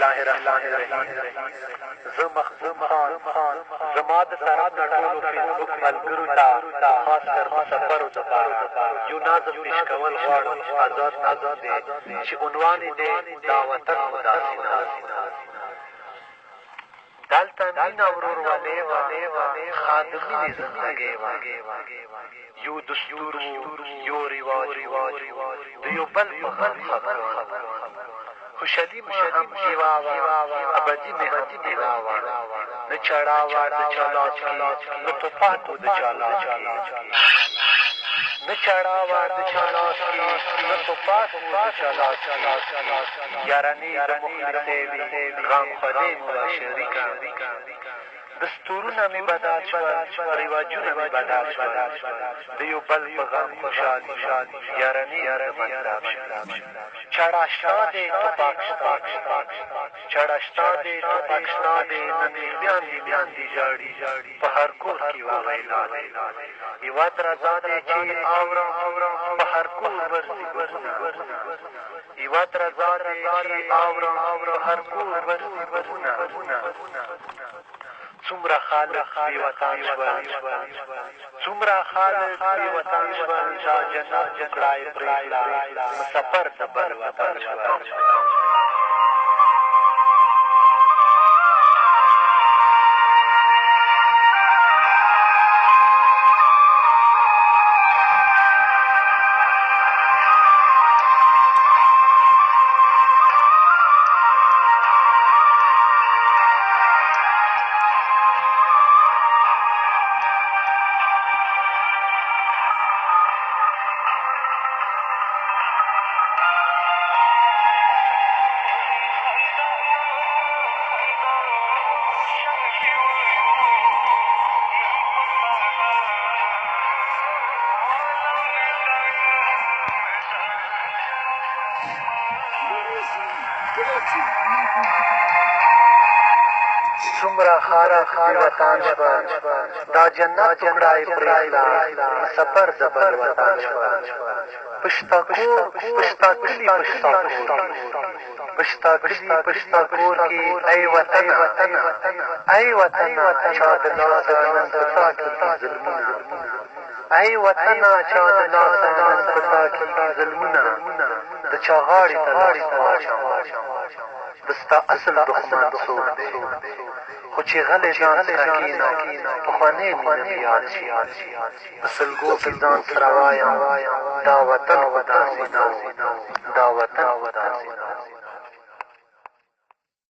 الله الرحمن الرحیم. زه محبوب خان زما د طرف نه ټولو فیسبوک ملګرو ته خاص کر مسافرو دپاره یو نظم پیش کول غواړم. آزاد نظم دی چې عنوان یې دی دا وطن خو داسې نه. دلته مینه ورورولۍ وه، ښه د مینې زندګۍ وه، یو دستور و یو رواج د یو بل په غم خفګان. خوشحالي مو هم ډېوه وه، ابدي مې هم ډېوه وه. نه چړه وه د چا لاس کې، نه توپک و د چا لاس کې. نه چړه وه د چا لاس کې، نه توپک و د چا لاس کې. یارانې زموږ نږدې وي، غمخوارۍ مو را شریکه. دستورونه مې بدل شول، رواجونه مې بدل شول. د یو بل په غم خوشحال یارانې زموږ خراب شول. چړه شته دی توپک شته، چړه شته دی توپک شته دی. نن میندې ژاړي، په هر کور کې وغیلا دی. یوه درزا دی چې اورم په هر کور ورځي ګلونه. یوه درزا دی چې اورم په هر کور ورځي ګلونه. څومره خلک بې وطن شول، څومره خلک بې وطن شول. دا جنت ټوکړه یې پرېښله، مسافر د بل وطن شول. څومره خلک بې وطن شول، دا جنت ټوکړه یې پرېښله، مسافر د بل وطن شول. په شته کور په شته کلي په شته کور کې، په شته کلي په شته کور کې ای وطنه ای وطنه چا د لاسه نن په تا کېږي ظلمونه. ای وطنه چا د لاسه نن په تا کېږي ظلمونه. د چا غاړې ته لاس واچوم، د ستا اصل دښمن څوک دی. خو چې غلی ځان سره کښېنه، پخوانۍ مینه مې یاد شي. په سلګو کې ځان سره وایم دا وطن خو داسې نه، دا وطن خو داسې نه.